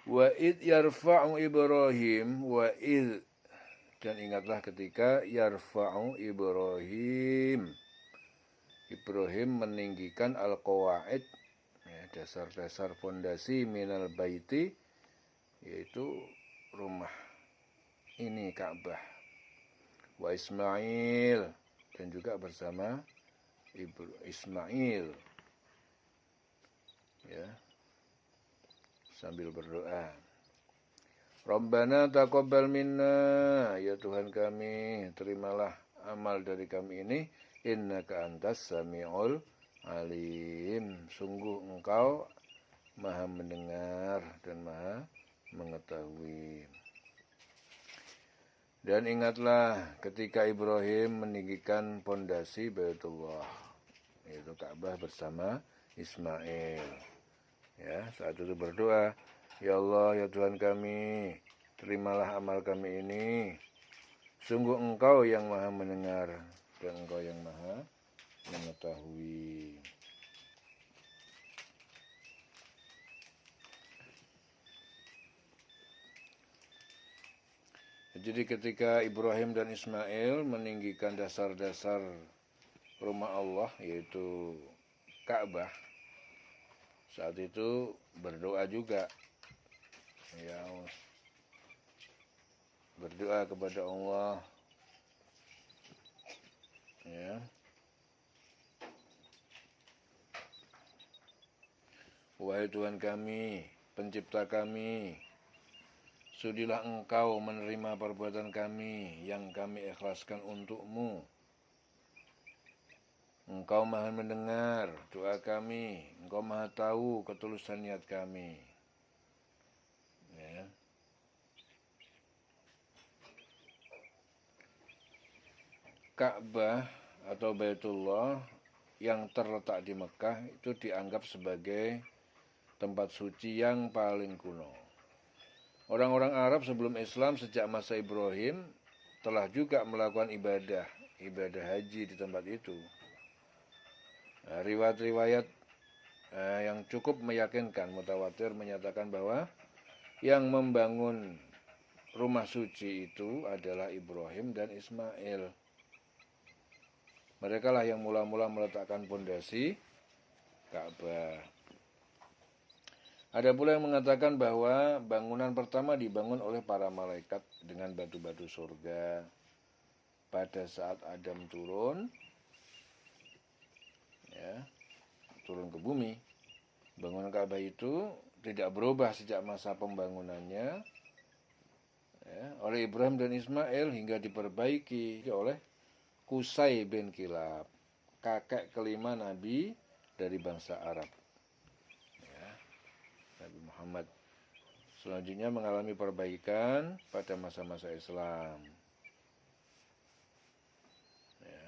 Wa id yarfa'u Ibrahim wa id, dan ingatlah ketika yarfa'u Ibrahim meninggikan al-qawaid, ya, dasar-dasar fondasi minal baiti, yaitu rumah ini Ka'bah, wa Ismail, dan juga bersama Ismail, ya, sambil berdoa. Rabbana taqabbal minna, ya Tuhan kami, terimalah amal dari kami ini, innaka antas samiul alim, sungguh engkau maha mendengar dan maha mengetahui. Dan ingatlah ketika Ibrahim meninggikan pondasi Baitullah, yaitu Ka'bah bersama Ismail. Ya, saat itu berdoa, ya Allah, ya Tuhan kami, terimalah amal kami ini. Sungguh engkau yang maha mendengar dan engkau yang maha mengetahui. Jadi ketika Ibrahim dan Ismail meninggikan dasar-dasar rumah Allah, yaitu Ka'bah, saat itu berdoa juga, ya, berdoa kepada Allah, ya, wahai Tuhan kami, pencipta kami, sudilah engkau menerima perbuatan kami yang kami ikhlaskan untuk-Mu. Engkau maha mendengar doa kami, engkau maha tahu ketulusan niat kami. Ya. Ka'bah atau Baitullah yang terletak di Mekah itu dianggap sebagai tempat suci yang paling kuno. Orang-orang Arab sebelum Islam sejak masa Ibrahim telah juga melakukan ibadah haji di tempat itu. Nah, riwayat-riwayat yang cukup meyakinkan, mutawatir, menyatakan bahwa yang membangun rumah suci itu adalah Ibrahim dan Ismail. Mereka lah yang mula-mula meletakkan pondasi Ka'bah. Ada pula yang mengatakan bahwa bangunan pertama dibangun oleh para malaikat dengan batu-batu surga. Pada saat Adam turun, ya, turun ke bumi, bangunan Ka'bah itu tidak berubah sejak masa pembangunannya, ya, oleh Ibrahim dan Ismail hingga diperbaiki oleh Qusay bin Kilab, kakek kelima Nabi dari bangsa Arab, ya, Nabi Muhammad. Selanjutnya mengalami perbaikan pada masa-masa Islam. Ya.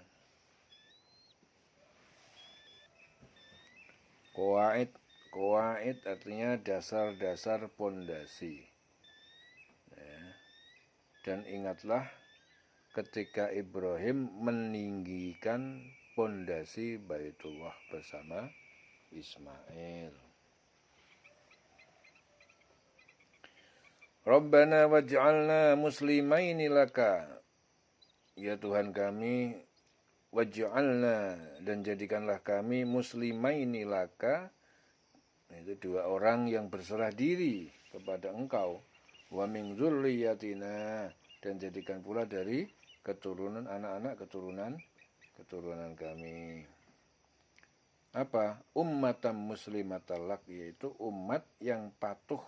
Qawaid artinya dasar-dasar pondasi. Ya. Dan ingatlah ketika Ibrahim meninggikan pondasi Baitullah bersama Ismail. Rabbana waj'alna muslimaini laka, ya Tuhan kami, waj'alna, dan jadikanlah kami muslimaini laka, itu dua orang yang berserah diri kepada engkau, wa min dzurriyyatina, dan jadikan pula dari keturunan anak-anak keturunan kami. Apa? Ummatan muslimatan lak, yaitu umat yang patuh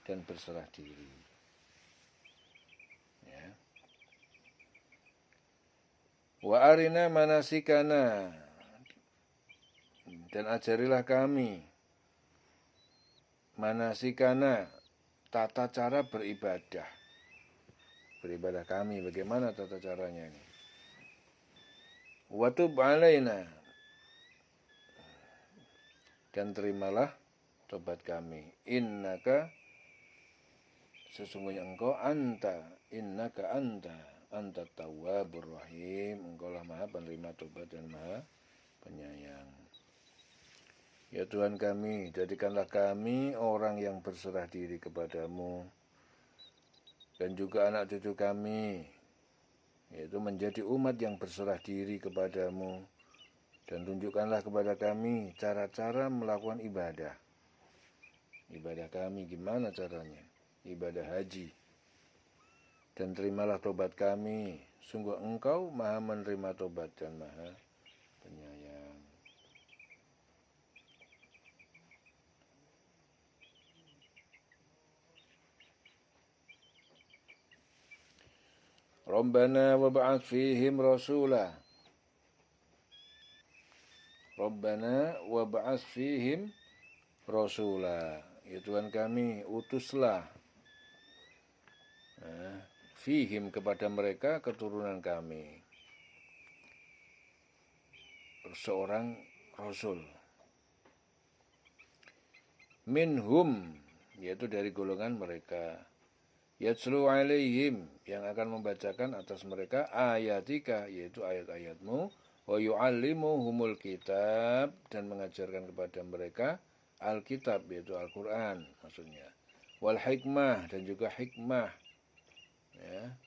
dan berserah diri. Ya. Wa arina manasikana, dan ajarilah kami manasikana, tata cara beribadah kami, bagaimana tata caranya ini. Wa tub alaina, dan terimalah tobat kami. Innaka, sesungguhnya engkau, innaka anta tawwabur rahim, engkau lah maha penerima tobat dan maha penyayang. Ya Tuhan kami, jadikanlah kami orang yang berserah diri kepadamu, dan juga anak cucu kami, yaitu menjadi umat yang berserah diri kepadamu, dan tunjukkanlah kepada kami cara-cara melakukan ibadah. Ibadah kami gimana caranya? Ibadah haji. Dan terimalah tobat kami, sungguh Engkau maha menerima tobat dan maha penyayang. Rabbana wab'ats fihim rasula. Rabbana wab'ats fihim rasula. Ya Tuhan kami, utuslah fihim kepada mereka keturunan kami seorang rasul. Minhum, yaitu dari golongan mereka. Yatslu alaihim, yang akan membacakan atas mereka ayatika, yaitu ayat-ayatmu. Wa yu'allimuhumul kitab, dan mengajarkan kepada mereka Alkitab, yaitu Al-Quran maksudnya. Wal hikmah, dan juga hikmah. Ya.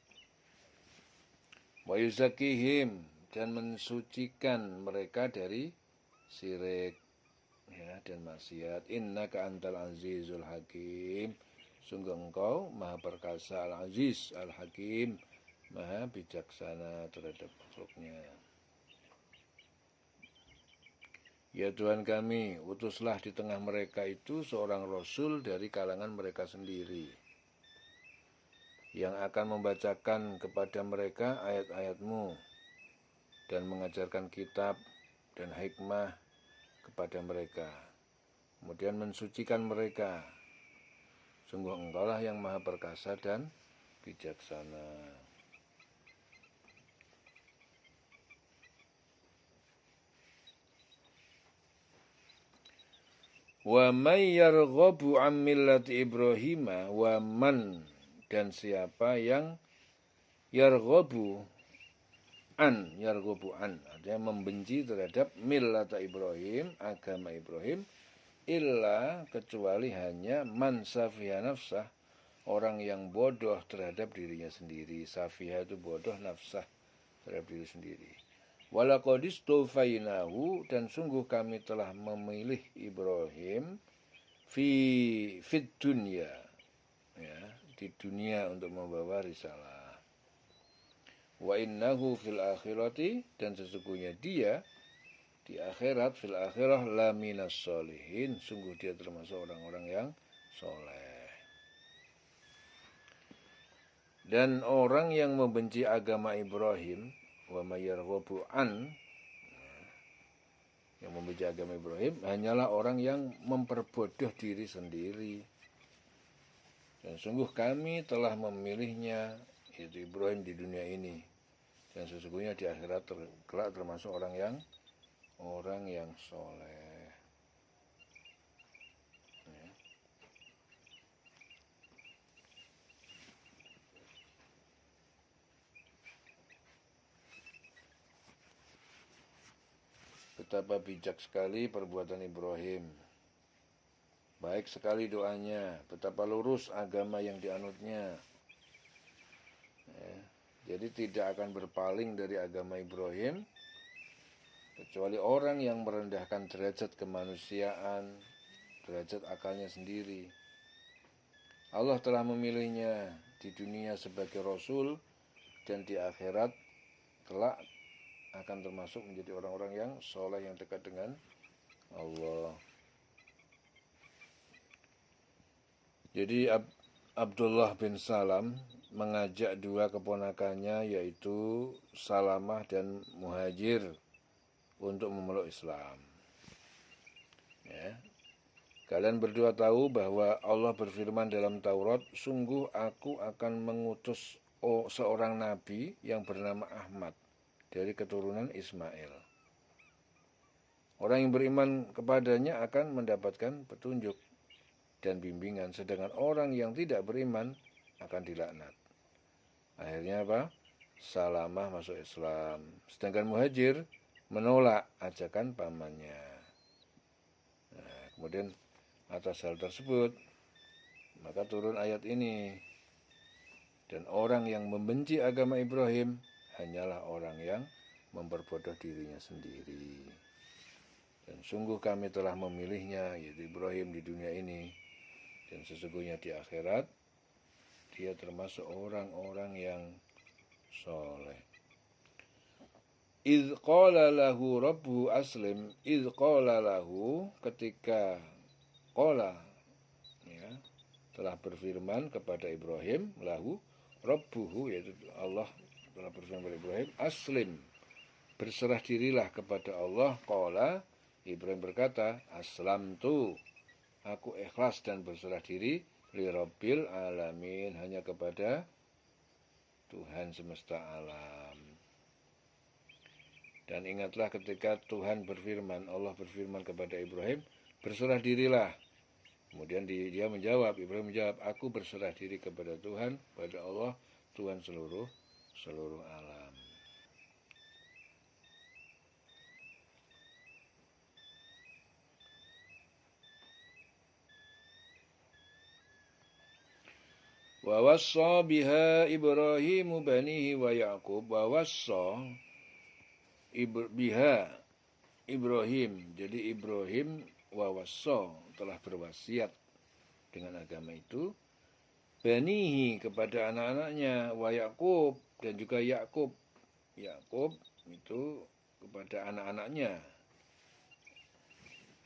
Wa yuzakihim, dan mensucikan mereka dari syirik, ya, dan maksiat. Innaka antal azizul hakim. Sungguh Engkau maha perkasa, al-aziz, al-hakim, maha bijaksana terhadap makhluknya. Ya Tuhan kami, utuslah di tengah mereka itu seorang rasul dari kalangan mereka sendiri, yang akan membacakan kepada mereka ayat-ayat-Mu, dan mengajarkan kitab dan hikmah kepada mereka, kemudian mensucikan mereka. Sungguh Engkaulah yang maha perkasa dan bijaksana. Wa may yarghabu an millati Ibrahim, wa man, dan siapa yang yarghabu an, artinya membenci terhadap millata Ibrahim, agama Ibrahim, illa, kecuali hanya man safiha nafsah, orang yang bodoh terhadap dirinya sendiri. Safiha itu bodoh, nafsah terhadap diri sendiri. Walaqadis tufainahu, dan sungguh kami telah memilih Ibrahim fit dunya, ya, di dunia untuk membawa risalah. Wa innahu fil akhirati, dan sesungguhnya dia di akhirat, fil akhirah laminas solihin, sungguh dia termasuk orang-orang yang soleh. Dan orang yang membenci agama Ibrahim, wa mayyarghabu an, yang membenci agama Ibrahim hanyalah orang yang memperbodoh diri sendiri. Dan sungguh kami telah memilihnya, yaitu Ibrahim, di dunia ini, dan sesungguhnya di akhirat kelak termasuk orang yang soleh. Ya. Betapa bijak sekali perbuatan Ibrahim, baik sekali doanya, betapa lurus agama yang dianutnya. Ya. Jadi tidak akan berpaling dari agama Ibrahim kecuali orang yang merendahkan derajat kemanusiaan, derajat akalnya sendiri. Allah telah memilihnya di dunia sebagai Rasul, dan di akhirat kelak akan termasuk menjadi orang-orang yang soleh, yang dekat dengan Allah. Jadi Abdullah bin Salam mengajak dua keponakannya, yaitu Salamah dan Muhajir, untuk memeluk Islam. Ya. Kalian berdua tahu bahwa Allah berfirman dalam Taurat, sungguh aku akan mengutus seorang nabi yang bernama Ahmad dari keturunan Ismail. Orang yang beriman kepadanya akan mendapatkan petunjuk dan bimbingan, sedangkan orang yang tidak beriman akan dilaknat. Akhirnya apa? Salamah masuk Islam, sedangkan Muhajir menolak ajakan pamannya. Nah, Kemudian atas hal tersebut maka turun ayat ini. Dan orang yang membenci agama Ibrahim hanyalah orang yang memperbodoh dirinya sendiri. Dan sungguh kami telah memilihnya, yaitu Ibrahim, di dunia ini. Dan sesungguhnya di akhirat dia termasuk orang-orang yang soleh. Idh qala lahu rabbuhu aslim. Idh qala lahu, ketika qala, ya, telah berfirman kepada Ibrahim, lahu rabbuhu, yaitu Allah telah berfirman kepada Ibrahim, aslim, berserah dirilah kepada Allah. Qala, Ibrahim berkata, aslamtu, aku ikhlas dan berserah diri, li rabbil alamin, hanya kepada Tuhan semesta alam. Dan ingatlah ketika Tuhan berfirman, Allah berfirman kepada Ibrahim, berserah dirilah. Kemudian dia menjawab, Ibrahim menjawab, aku berserah diri kepada Tuhan, pada Allah, Tuhan seluruh alam. Wa wassa biha Ibrahimu banihi wa Ya'qub. Wa wassa biha Ibrahim. Jadi Ibrahim wa wassa, telah berwasiat dengan agama itu, banihi, kepada anak-anaknya, wa Ya'qub, dan juga Ya'qub. Ya'qub itu kepada anak-anaknya.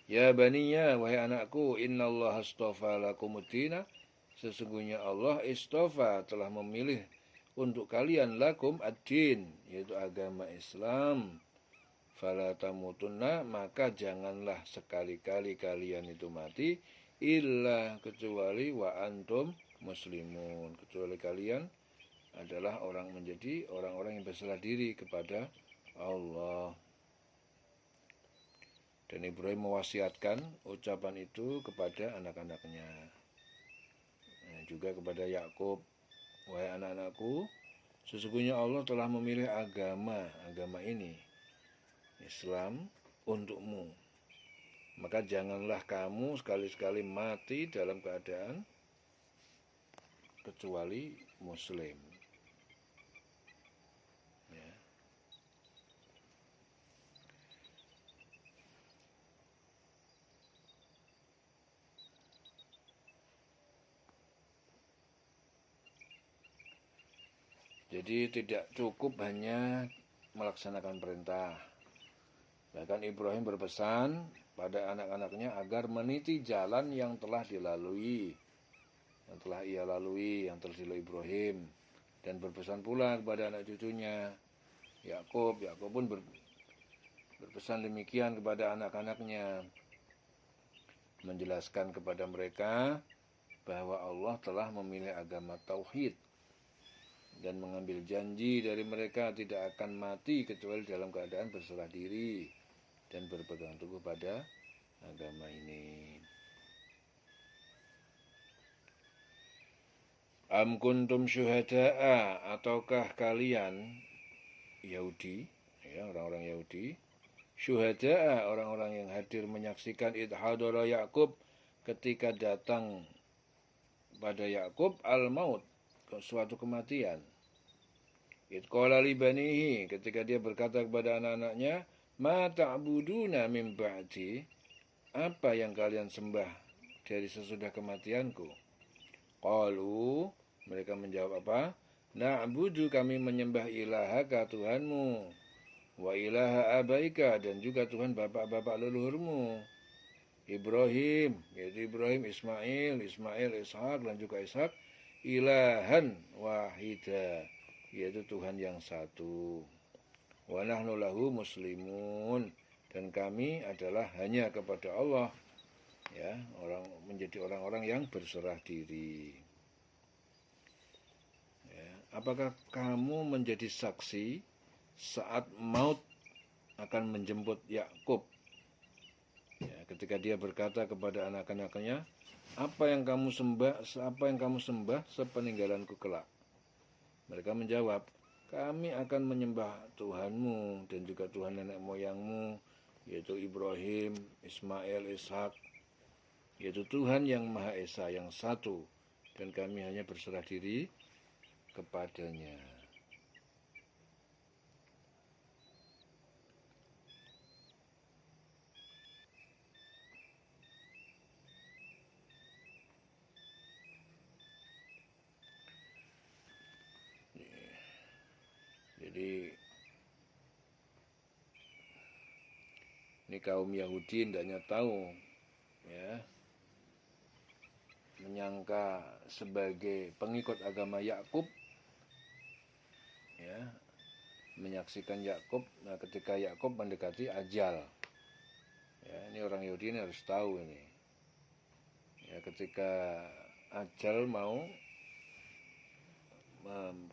Ya baniya, wahai anakku, innallaha astafa lakumuddina, sesungguhnya Allah istafa, telah memilih untuk kalian, lakum ad-din, yaitu agama Islam. Fala tamutunna, maka janganlah sekali-kali kalian itu mati, illa, kecuali wa antum muslimun, kecuali kalian adalah menjadi orang-orang yang berserah diri kepada Allah. Dan Ibrahim mewasiatkan ucapan itu kepada anak-anaknya, juga kepada Yakub, wahai anak-anakku, sesungguhnya Allah telah memilih agama ini, Islam, untukmu. Maka janganlah kamu sekali-sekali mati dalam keadaan kecuali Muslim. Ya. Jadi tidak cukup hanya melaksanakan perintah. Bahkan Ibrahim berpesan pada anak-anaknya agar meniti jalan yang telah dilalui, yang telah ia lalui, yang telah dilalui Ibrahim. Dan berpesan pula kepada anak cucunya, Yakub pun berpesan demikian kepada anak-anaknya, menjelaskan kepada mereka bahwa Allah telah memilih agama tauhid dan mengambil janji dari mereka tidak akan mati kecuali dalam keadaan berserah diri dan berpegang teguh pada agama ini. Am kuntum syuhada'a, ataukah kalian Yahudi, ya, orang-orang Yahudi, syuhada'a, orang-orang yang hadir menyaksikan idh hadara Ya'qub, ketika datang pada Ya'qub al-maut, suatu kematian. Idh qala li banihi, ketika dia berkata kepada anak-anaknya, ma ta'buduna min ba'di, apa yang kalian sembah dari sesudah kematianku? Qalu, mereka menjawab apa? Na'budu, kami menyembah ilahaka, Tuhanmu, wa ilaha abaika, dan juga Tuhan bapak-bapak leluhurmu, Ibrahim, yaitu Ibrahim, Ismail, Ishak, dan juga Ishak, ilahan wahida, yaitu Tuhan yang satu. Wa nahnu lahu muslimun, dan kami adalah hanya kepada Allah, ya, menjadi orang-orang yang berserah diri. Ya, apakah kamu menjadi saksi saat maut akan menjemput Yakub? Ya, ketika dia berkata kepada anak-anaknya, apa yang kamu sembah sepeninggalanku kelak? Mereka menjawab, kami akan menyembah Tuhanmu dan juga Tuhan nenek moyangmu, yaitu Ibrahim, Ismail, Ishak, yaitu Tuhan yang Maha Esa, yang satu, dan kami hanya berserah diri kepadanya. Jadi ini kaum Yahudi hendaknya tahu, ya, menyangka sebagai pengikut agama Yakub, ya, menyaksikan Yakub. Nah, ketika Yakub mendekati ajal, ya, ini orang Yahudi ini harus tahu ini, ya, ketika ajal mau,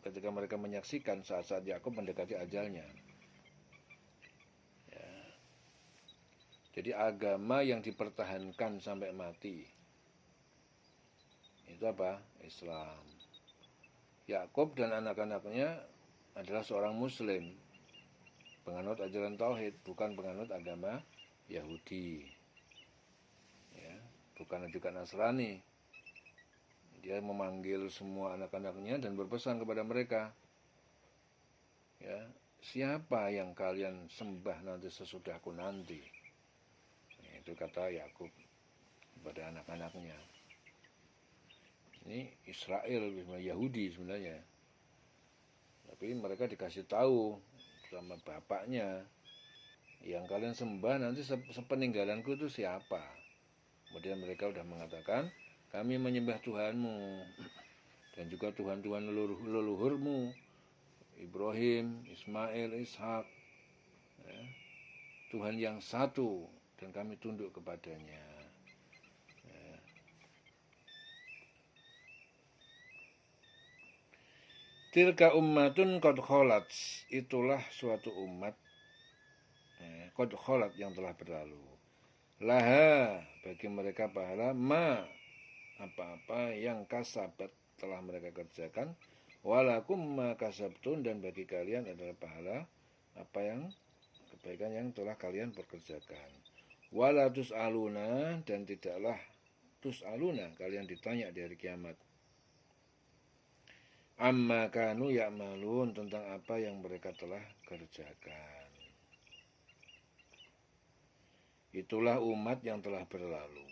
ketika mereka menyaksikan saat-saat Yakub mendekati ajalnya, ya. Jadi agama yang dipertahankan sampai mati itu apa? Islam. Yakub dan anak-anaknya adalah seorang Muslim, penganut ajaran tauhid, bukan penganut agama Yahudi, ya, bukan juga Nasrani. Dia memanggil semua anak-anaknya dan berpesan kepada mereka, ya, siapa yang kalian sembah nanti sesudah aku nanti? Itu kata Yakub kepada anak-anaknya. Ini Israel, Yahudi sebenarnya, tapi mereka dikasih tahu sama bapaknya, yang kalian sembah nanti sepeninggalanku itu siapa? Kemudian mereka sudah mengatakan, kami menyembah Tuhanmu dan juga Tuhan-Tuhan leluhurmu, Ibrahim, Ismail, Ishak, ya, Tuhan yang satu, dan kami tunduk kepadanya. Ya. Tilka ummatun qad kholat, itulah suatu umat, qad kholat, yang telah berlalu. Laha, bagi mereka pahala, ma, apa-apa yang kasabat, telah mereka kerjakan, walakum ma kasabtun, dan bagi kalian adalah pahala apa yang kebaikan yang telah kalian perkerjakan. Wala tus'aluna, dan tidaklah tus'aluna, kalian ditanya di hari kiamat, amma kanu ya'malun, tentang apa yang mereka telah kerjakan. Itulah umat yang telah berlalu,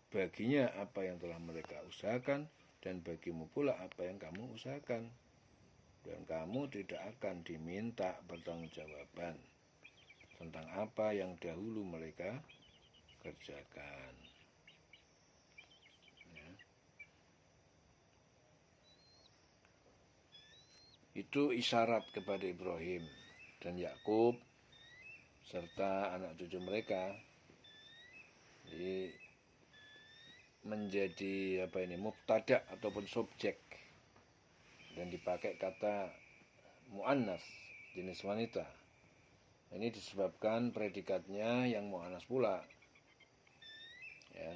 baginya apa yang telah mereka usahakan, dan bagimu pula apa yang kamu usahakan, dan kamu tidak akan diminta pertanggungjawaban tentang apa yang dahulu mereka kerjakan. Ya. Itu isyarat kepada Ibrahim dan Yakub serta anak cucu mereka. Jadi menjadi apa ini, mubtada ataupun subjek, dan dipakai kata muannas, jenis wanita. Ini disebabkan predikatnya yang muannas pula, ya.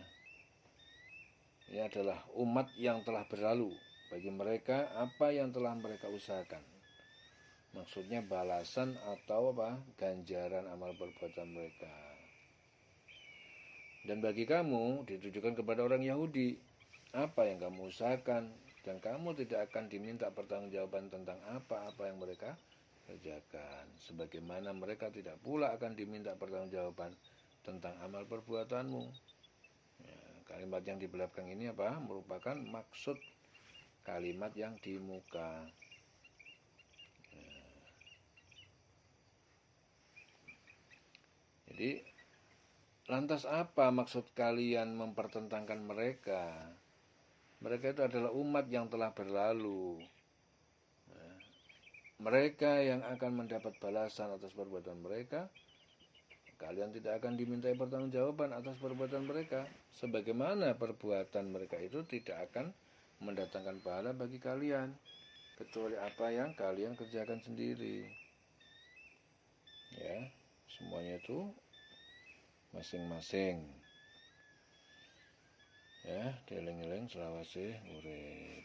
Ini adalah umat yang telah berlalu, bagi mereka apa yang telah mereka usahakan, maksudnya balasan atau apa, ganjaran amal perbuatan mereka. Dan bagi kamu ditujukan kepada orang Yahudi, apa yang kamu usahakan, dan kamu tidak akan diminta pertanggungjawaban tentang apa-apa yang mereka kerjakan, sebagaimana mereka tidak pula akan diminta pertanggungjawaban tentang amal perbuatanmu. Ya, kalimat yang di belakang ini apa? Merupakan maksud kalimat yang di muka. Ya. Jadi lantas apa maksud kalian mempertentangkan mereka? Mereka itu adalah umat yang telah berlalu. Mereka yang akan mendapat balasan atas perbuatan mereka. Kalian tidak akan dimintai pertanggungjawaban atas perbuatan mereka, sebagaimana perbuatan mereka itu tidak akan mendatangkan pahala bagi kalian, kecuali apa yang kalian kerjakan sendiri. Ya, semuanya itu masing-masing. Ya, dieling-eling selawase urip.